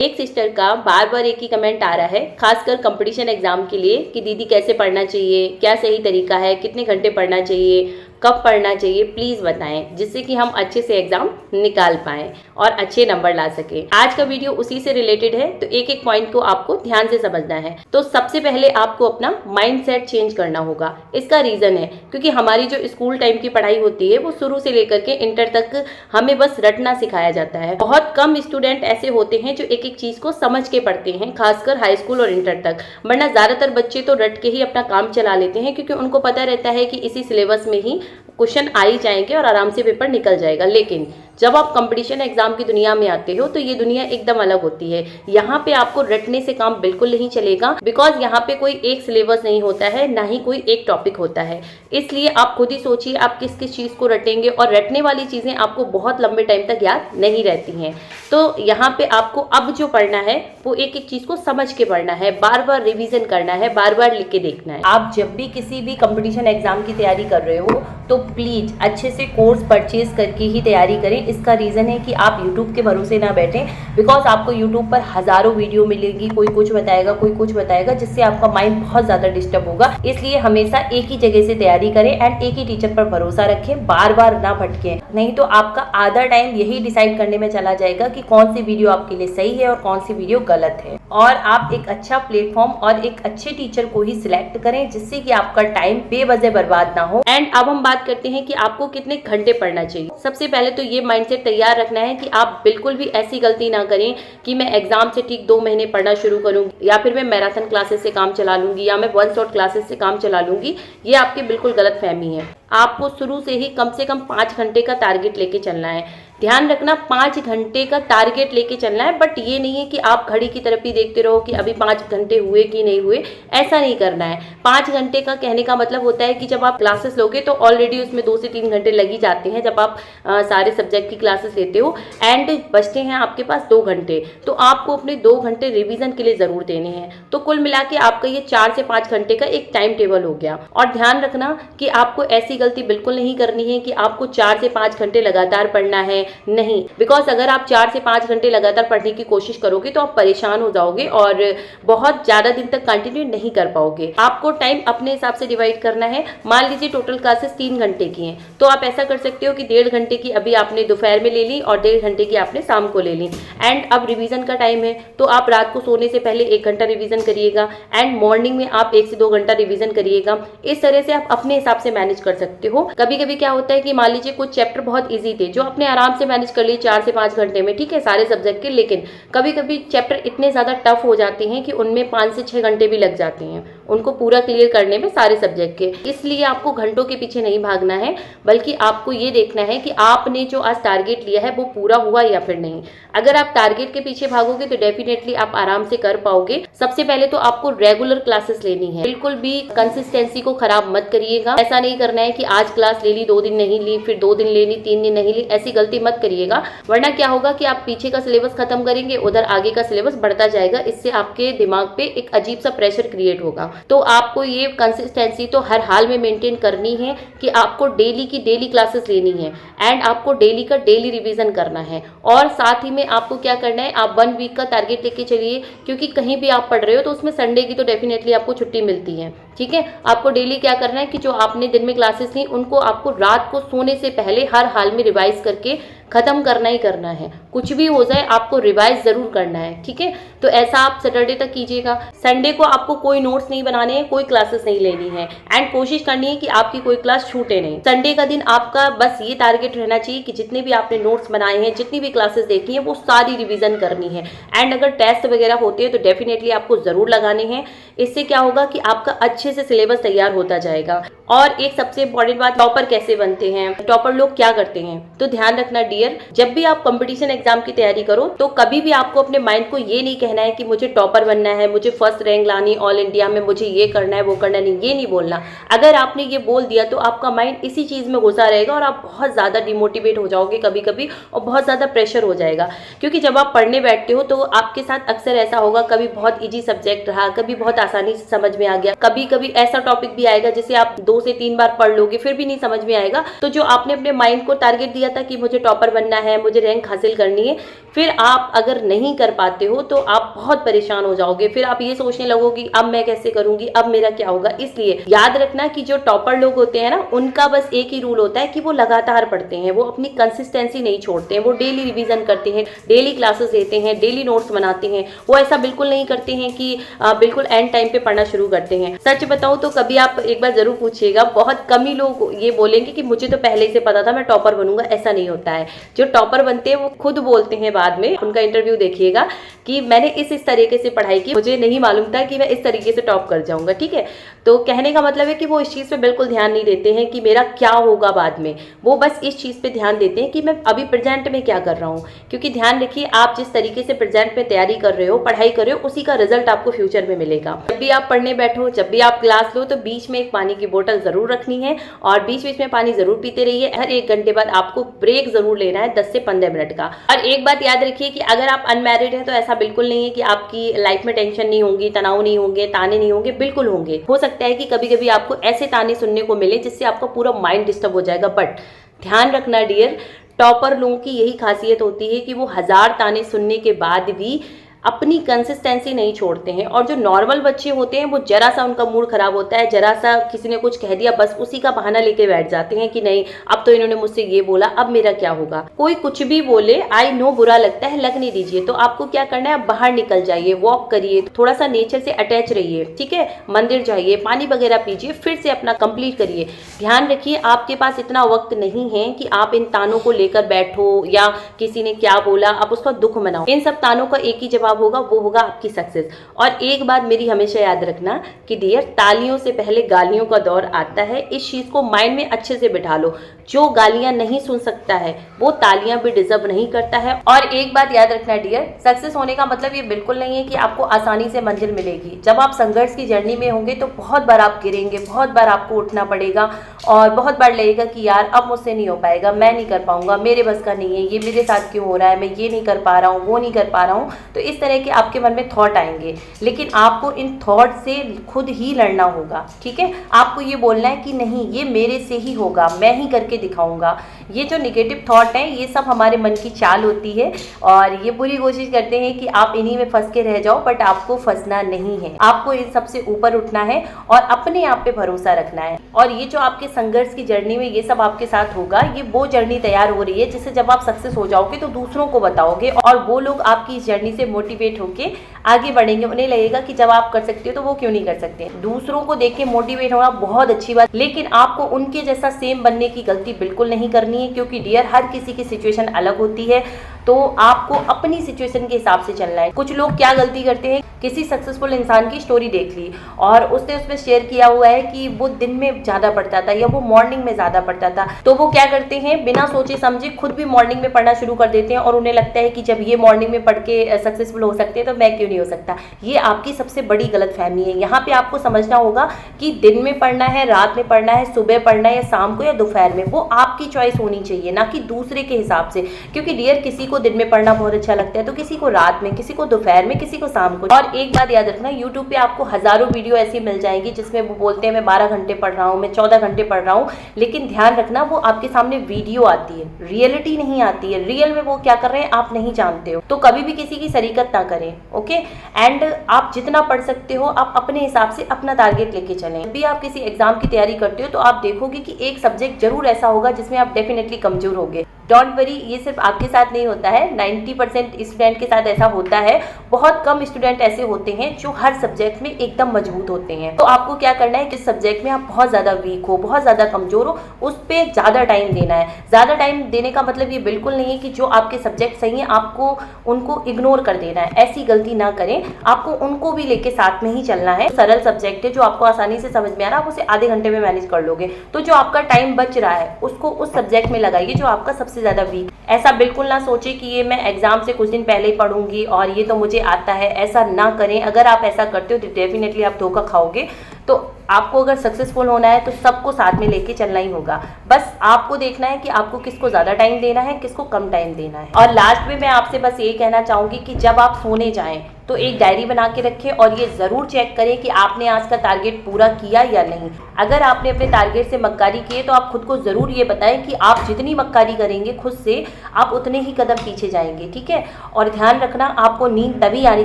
एक सिस्टर का बार बार एक ही कमेंट आ रहा है, खासकर कंपटीशन एग्जाम के लिए, कि दीदी कैसे पढ़ना चाहिए, क्या सही तरीका है, कितने घंटे पढ़ना चाहिए, कब पढ़ना चाहिए, प्लीज़ बताएं, जिससे कि हम अच्छे से एग्जाम निकाल पाएं और अच्छे नंबर ला सकें। आज का वीडियो उसी से रिलेटेड है, तो एक एक पॉइंट को आपको ध्यान से समझना है। तो सबसे पहले आपको अपना माइंड सेट चेंज करना होगा। इसका रीज़न है क्योंकि हमारी जो स्कूल टाइम की पढ़ाई होती है वो शुरू से लेकर के इंटर तक हमें बस रटना सिखाया जाता है। बहुत कम स्टूडेंट ऐसे होते हैं जो एक एक चीज़ को समझ के पढ़ते हैं, खासकर हाई स्कूल और इंटर तक, वरना ज़्यादातर बच्चे तो रट के ही अपना काम चला लेते हैं, क्योंकि उनको पता रहता है कि इसी सिलेबस में ही क्वेश्चन आ ही जाएंगे और आराम से पेपर निकल जाएगा। लेकिन जब आप कंपटीशन एग्जाम की दुनिया में आते हो तो ये दुनिया एकदम अलग होती है। यहाँ पे आपको रटने से काम बिल्कुल नहीं चलेगा, बिकॉज यहाँ पे कोई एक सिलेबस नहीं होता है, ना ही कोई एक टॉपिक होता है। इसलिए आप खुद ही सोचिए आप किस किस चीज़ को रटेंगे, और रटने वाली चीज़ें आपको बहुत लंबे टाइम तक याद नहीं रहती हैं। तो यहाँ पे आपको अब जो पढ़ना है वो एक एक चीज़ को समझ के पढ़ना है, बार बार रिविजन करना है, बार बार लिख के देखना है। आप जब भी किसी भी कंपटीशन एग्जाम की तैयारी कर रहे हो तो प्लीज़ अच्छे से कोर्स परचेज करके ही तैयारी करें। इसका रीज़न है कि आप यूट्यूब के भरोसे ना बैठें, बिकॉज आपको यूट्यूब पर हज़ारों वीडियो मिलेगी, कोई कुछ बताएगा, कोई कुछ बताएगा, जिससे आपका माइंड बहुत ज़्यादा डिस्टर्ब होगा। इसलिए हमेशा एक ही जगह से तैयारी करें एंड एक ही टीचर पर भरोसा रखें, बार बार ना भटकें, नहीं तो आपका आधा टाइम यही डिसाइड करने में चला जाएगा कि कौन सी वीडियो आपके लिए सही है और कौन सी वीडियो गलत है। और आप एक अच्छा प्लेटफॉर्म और एक अच्छे टीचर को ही सिलेक्ट करें, जिससे कि आपका टाइम बेवजह बर्बाद ना हो। एंड अब हम बात करते हैं कि आपको कितने घंटे पढ़ना चाहिए। सबसे पहले तो ये माइंडसेट तैयार रखना है कि आप बिल्कुल भी ऐसी गलती ना करें कि मैं एग्जाम से ठीक 2 महीने पढ़ना शुरू करूंगी, या फिर मैं मैराथन क्लासेस से काम चला लूंगी, या मैं वन शॉट क्लासेस से काम चला लूंगी। ये आपकी बिल्कुल गलत फहमी है। आपको शुरू से ही कम से कम 5 घंटे का टारगेट लेके चलना है। ध्यान रखना, 5 घंटे का टारगेट लेके चलना है, बट ये नहीं है कि आप घड़ी की तरफ ही देखते रहो कि अभी 5 घंटे हुए कि नहीं हुए। ऐसा नहीं करना है। 5 घंटे का कहने का मतलब होता है कि जब आप क्लासेस लोगे तो ऑलरेडी उसमें 2 से 3 घंटे लग ही जाते हैं, जब आप सारे सब्जेक्ट की क्लासेस लेते हो, एंड बचते हैं आपके पास 2 घंटे। तो आपको अपने 2 घंटे रिविजन के लिए ज़रूर देने हैं। तो कुल मिला के आपका ये 4 से 5 घंटे का एक टाइम टेबल हो गया। और ध्यान रखना कि आपको ऐसी गलती बिल्कुल नहीं करनी है कि आपको 4 से 5 घंटे लगातार पढ़ना है, नहीं। बिकॉज अगर आप 4 से 5 घंटे लगातार पढ़ने की कोशिश करोगे तो आप परेशान हो जाओगे और बहुत ज़्यादा दिन तक कंटिन्यू नहीं कर पाओगे। आपको टाइम अपने हिसाब से डिवाइड करना है। मान लीजिए टोटल क्लासेस 3 घंटे की हैं, तो आप ऐसा कर सकते हो कि 1.5 घंटे की अभी आपने दोपहर में ले ली और 1.5 घंटे की आपने शाम को ले ली। एंड अब रिवीजन का टाइम है, तो आप रात को सोने से पहले 1 घंटा रिवीजन करिएगा, एंड मॉर्निंग में आप 1 से 2 घंटा रिवीजन करिएगा। इस तरह से आप अपने हिसाब से मैनेज कर सकते हो। कभी कभी क्या होता है कि मान लीजिए कुछ चैप्टर बहुत ईजी थे जो अपने आराम से मैनेज कर लिए 4 से 5 घंटे में, ठीक है, सारे सब्जेक्ट के। लेकिन कभी कभी चैप्टर इतने ज़्यादा टफ हो जाते हैं कि उनमें 5 से 6 घंटे भी लग जाते हैं उनको पूरा क्लियर करने में, सारे सब्जेक्ट के। इसलिए आपको घंटों के पीछे नहीं भागना है, बल्कि आपको ये देखना है कि आपने जो आज टारगेट लिया है वो पूरा हुआ या फिर नहीं। अगर आप टारगेट के पीछे भागोगे तो डेफिनेटली आप आराम से कर पाओगे। सबसे पहले तो आपको रेगुलर क्लासेस लेनी है, बिल्कुल भी कंसिस्टेंसी को खराब मत करिएगा। ऐसा नहीं करना है कि आज क्लास ले ली, 2 दिन नहीं ली, फिर 2 दिन ले ली, 3 दिन नहीं ली, ऐसी गलती मत करिएगा। वरना क्या होगा कि आप पीछे का सिलेबस खत्म करेंगे, उधर आगे का सिलेबस बढ़ता जाएगा। इससे आपके दिमाग पे एक अजीब सा प्रेशर क्रिएट होगा। तो आपको ये कंसिस्टेंसी तो हर हाल में मेंटेन करनी है कि आपको डेली की डेली क्लासेस लेनी है, एंड आपको डेली का डेली रिवीजन करना है। और साथ ही में आपको क्या करना है, आप 1 वीक का टारगेट लेके चलिए, क्योंकि कहीं भी आप पढ़ रहे हो तो उसमें संडे की तो डेफिनेटली आपको छुट्टी मिलती है, ठीक है। आपको डेली क्या करना है कि जो आपने दिन में क्लासेस ली उनको आपको रात को सोने से पहले हर हाल में रिवाइज करके खत्म करना ही करना है। कुछ भी हो जाए आपको रिवाइज जरूर करना है, ठीक है। तो ऐसा आप सैटरडे तक कीजिएगा। संडे को आपको कोई नोट्स नहीं बनाने हैं, कोई क्लासेस नहीं लेनी है, एंड कोशिश करनी है कि आपकी कोई क्लास छूटे नहीं। संडे का दिन आपका बस ये टारगेट रहना चाहिए कि जितने भी आपने नोट्स बनाए हैं, जितनी भी क्लासेस देखी हैं, वो सारी रिवीजन करनी है। एंड अगर टेस्ट वगैरह होते हैं तो डेफिनेटली आपको जरूर लगाने हैं। इससे क्या होगा कि आपका अच्छे से सिलेबस तैयार होता जाएगा। और एक सबसे इंपॉर्टेंट बात, टॉपर कैसे बनते हैं, टॉपर लोग क्या करते हैं। तो ध्यान रखना डियर, जब भी आप कंपटीशन एग्जाम की तैयारी करो तो कभी भी आपको अपने माइंड को ये नहीं कहना है कि मुझे टॉपर बनना है, मुझे फर्स्ट रैंक लानी ऑल इंडिया में, मुझे ये करना है वो करना नहीं, ये नहीं बोलना। अगर आपने ये बोल दिया तो आपका माइंड इसी चीज़ में घुसा रहेगा और आप बहुत ज़्यादा डिमोटिवेट हो जाओगे कभी कभी, और बहुत ज़्यादा प्रेशर हो जाएगा। क्योंकि जब आप पढ़ने बैठते हो तो आपके साथ अक्सर ऐसा होगा, कभी बहुत ईजी सब्जेक्ट रहा, कभी बहुत आसानी से समझ में आ गया, कभी कभी ऐसा टॉपिक भी आएगा जिसे आप 2 2 से 3 बार पढ़ लोगे फिर भी नहीं समझ में आएगा, तो जो आपने अपने माइंड को टारगेट दिया था कि मुझे टॉपर बनना है, मुझे रैंक हासिल करनी है, फिर आप अगर नहीं कर पाते हो तो आप बहुत परेशान हो जाओगे। फिर आप ये सोचने लगोगे अब मैं कैसे करूंगी, अब मेरा क्या होगा। इसलिए याद रखना कि जो टॉपर लोग होते हैं ना, उनका बस एक ही रूल होता है कि वो लगातार पढ़ते हैं, वो अपनी कंसिस्टेंसी नहीं छोड़ते हैं, वो डेली रिवीजन करते हैं, डेली क्लासेस लेते हैं, डेली नोट्स बनाते हैं। वो ऐसा बिल्कुल नहीं करते हैं कि बिल्कुल एंड टाइम पे पढ़ना शुरू करते हैं। सच बताऊं तो कभी आप एक बार जरूर पूछिएगा, बहुत कम ही लोग ये बोलेंगे कि मुझे तो पहले से पता था मैं टॉपर बनूंगा। ऐसा नहीं होता है। जो टॉपर बनते हैं वो खुद बोलते हैं बाद में, उनका इंटरव्यू देखिएगा कि मैंने इस तरीके से पढ़ाई की, मुझे नहीं मालूम था कि मैं इस तरीके से टॉप कर जाऊंगा। ठीक है, तो कहने का मतलब है कि वो इस चीज़ पे बिल्कुल ध्यान नहीं देते हैं कि मेरा क्या होगा बाद में, वो बस इस चीज़ पे ध्यान देते हैं कि मैं अभी प्रेजेंट में क्या कर रहा हूँ। क्योंकि ध्यान रखिए, आप जिस तरीके से प्रेजेंट में तैयारी कर रहे हो, पढ़ाई कर रहे हो, उसी का रिजल्ट आपको फ्यूचर में मिलेगा। जब भी आप पढ़ने बैठो, जब भी आप क्लास लो, तो बीच में एक पानी की बोतल जरूर रखनी है और बीच बीच में पानी जरूर पीते रहिए। हर 1 घंटे बाद आपको ब्रेक जरूर लेना है 10 से 15 मिनट का। और एक बात याद रखिए कि अगर आप अनमैरिड हैं तो ऐसा बिल्कुल नहीं है कि आपकी लाइफ में टेंशन नहीं होगी, तनाव नहीं होंगे, ताने नहीं होंगे, बिल्कुल होंगे। हो सकता है कि कभी कभी आपको ऐसे ताने सुनने को मिले जिससे आपका पूरा माइंड डिस्टर्ब हो जाएगा। बट ध्यान रखना डियर, टॉपर लोगों की यही खासियत होती है कि वो 1000 ताने सुनने के बाद भी अपनी कंसिस्टेंसी नहीं छोड़ते हैं। और जो नॉर्मल बच्चे होते हैं वो जरा सा उनका मूड खराब होता है, जरा सा किसी ने कुछ कह दिया, बस उसी का बहाना लेके बैठ जाते हैं कि नहीं अब तो इन्होंने मुझसे ये बोला, अब मेरा क्या होगा। कोई कुछ भी बोले, आई नो बुरा लगता है, लगने दीजिए। तो आपको क्या करना है, बाहर निकल जाइए, वॉक करिए, थोड़ा सा नेचर से अटैच रहिए। ठीक है, मंदिर जाइए, पानी वगैरह पीजिए, फिर से अपना कंप्लीट करिए। ध्यान रखिए, आपके पास इतना वक्त नहीं है कि आप इन तानों को लेकर बैठो या किसी ने क्या बोला आप उसका दुख मनाओ। इन सब तानों का एक ही जवाब होगा, वो होगा आपकी सक्सेस। और एक बात मेरी हमेशा याद रखना कि डियर, तालियों से पहले गालियों का दौर आता है। इस चीज को माइंड में अच्छे से बिठा लो। जो गालियां नहीं सुन सकता है वो तालियां भी डिजर्व नहीं करता है। और एक बात याद रखना डियर, सक्सेस होने का मतलब ये बिल्कुल नहीं है कि आपको आसानी से मंजिल मिलेगी। जब आप संघर्ष की जर्नी में होंगे तो बहुत बार आप गिरेंगे, बहुत बार आपको उठना पड़ेगा और बहुत बार लगेगा कि यार अब मुझसे नहीं हो पाएगा, मैं नहीं कर पाऊंगा, मेरे बस का नहीं है, ये मेरे साथ क्यों हो रहा है, मैं ये नहीं कर पा रहा हूँ, वो नहीं कर पा रहा हूँ। तो इस तरह के आपके मन में थॉट आएंगे, लेकिन आपको इन थॉट से खुद ही लड़ना होगा। ठीक है, आपको ये बोलना है कि नहीं ये मेरे से ही होगा, मैं ही करके दिखाऊंगा। ये जो निगेटिव थॉट है ये सब हमारे मन की चाल होती है और ये पूरी कोशिश करते हैं कि आप इन्हीं में फंस के रह जाओ, बट आपको फंसना नहीं है। आपको इन सबसे ऊपर उठना है और अपने आप पे भरोसा रखना है। और ये जो आपके संघर्ष की जर्नी में ये सब आपके साथ होगा, ये वो जर्नी तैयार हो रही है जिससे जब आप सक्सेस हो जाओगे तो दूसरों को बताओगे और वो लोग आपकी इस जर्नी से मोटिवेट होके आगे बढ़ेंगे। उन्हें लगेगा कि जब आप कर सकते हो तो वो क्यों नहीं कर सकते। दूसरों को देख के मोटिवेट होना बहुत अच्छी बात, लेकिन आपको उनके जैसा सेम बनने की गलती बिल्कुल नहीं करनी है। क्योंकि डियर, हर किसी की सिचुएशन अलग होती है, तो आपको अपनी सिचुएशन के हिसाब से चलना है। कुछ लोग क्या गलती करते हैं, किसी सक्सेसफुल इंसान की स्टोरी देख ली और उसने उसमें शेयर किया हुआ है कि वो दिन में ज़्यादा पढ़ता था या वो मॉर्निंग में ज़्यादा पढ़ता था, तो वो क्या करते हैं बिना सोचे समझे खुद भी मॉर्निंग में पढ़ना शुरू कर देते हैं और उन्हें लगता है कि जब ये मॉर्निंग में पढ़ के सक्सेसफुल हो सकते हैं तो मैं क्यों नहीं हो सकता। ये आपकी सबसे बड़ी गलतफहमी है। यहाँ पे आपको समझना होगा कि दिन में पढ़ना है, रात में पढ़ना है, सुबह पढ़ना है या शाम को या दोपहर में, वो आपकी चॉइस होनी चाहिए, ना कि दूसरे के हिसाब से। क्योंकि डियर, किसी को दिन में पढ़ना बहुत अच्छा लगता है तो किसी को रात में, किसी को दोपहर में, किसी को शाम को। और एक बात याद रखना, यूट्यूब पे आपको हजारों वीडियो ऐसी मिल जाएंगी जिसमें वो बोलते हैं मैं 12 घंटे पढ़ रहा हूँ, मैं 14 घंटे पढ़ रहा हूँ, लेकिन ध्यान रखना वो आपके सामने वीडियो आती है, रियलिटी नहीं आती है। रियल में वो क्या कर रहे हैं आप नहीं जानते हो, तो कभी भी किसी की शरीकत ना करें। ओके, एंड आप जितना पढ़ सकते हो आप अपने हिसाब से अपना टारगेट लेके चलें। जब भी आप किसी एग्जाम की तैयारी करते हो तो आप देखोगे कि एक सब्जेक्ट जरूर ऐसा होगा जिसमें आप डेफिनेटली कमजोर होगे। डोंट वरी, ये सिर्फ आपके साथ नहीं होता है, 90% स्टूडेंट के साथ ऐसा होता है। बहुत कम स्टूडेंट ऐसे होते हैं जो हर सब्जेक्ट में एकदम मजबूत होते हैं। तो आपको क्या करना है, जिस सब्जेक्ट में आप बहुत ज्यादा वीक हो, बहुत ज्यादा कमजोर हो, उस पर ज्यादा टाइम देना है। ज्यादा टाइम देने का मतलब ये बिल्कुल नहीं है कि जो आपके सब्जेक्ट सही है आपको उनको इग्नोर कर देना है। ऐसी गलती ना करें, आपको उनको भी लेके साथ में ही चलना है। सरल सब्जेक्ट है जो आपको आसानी से समझ में आ रहा है, आप उसे आधे घंटे में मैनेज कर लोगे। तो जो आपका टाइम बच रहा है उसको उस सब्जेक्ट में लगाइए जो आपका सबसे ज्यादा वीक। ऐसा बिल्कुल ना सोचे कि ये मैं एग्जाम से कुछ दिन पहले ही पढ़ूंगी और ये तो मुझे आता है, ऐसा ना करें। अगर आप ऐसा करते हो तो डेफिनेटली आप धोखा खाओगे। तो आपको अगर सक्सेसफुल होना है तो सबको साथ में लेके चलना ही होगा। बस आपको देखना है कि आपको किसको ज्यादा टाइम देना है, किसको कम टाइम देना है। और लास्ट में मैं आपसे बस ये कहना चाहूंगी कि जब आप सोने जाएं तो एक डायरी बना के रखें और ये ज़रूर चेक करें कि आपने आज का टारगेट पूरा किया या नहीं। अगर आपने अपने टारगेट से मक्कारी किए तो आप खुद को ज़रूर ये बताएं कि आप जितनी मक्कारी करेंगे खुद से, आप उतने ही कदम पीछे जाएंगे, ठीक है। और ध्यान रखना, आपको नींद तभी आनी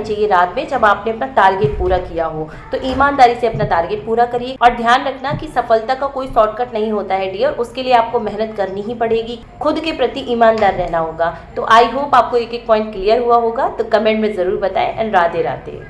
चाहिए रात में जब आपने अपना टारगेट पूरा किया हो। तो ईमानदारी से अपना टारगेट पूरा करिए और ध्यान रखना कि सफलता का कोई शॉर्टकट नहीं होता है डियर, उसके लिए आपको मेहनत करनी ही पड़ेगी, खुद के प्रति ईमानदार रहना होगा। तो आई होप आपको एक एक पॉइंट क्लियर हुआ होगा। तो कमेंट में ज़रूर बताएं एंड राधे राधे।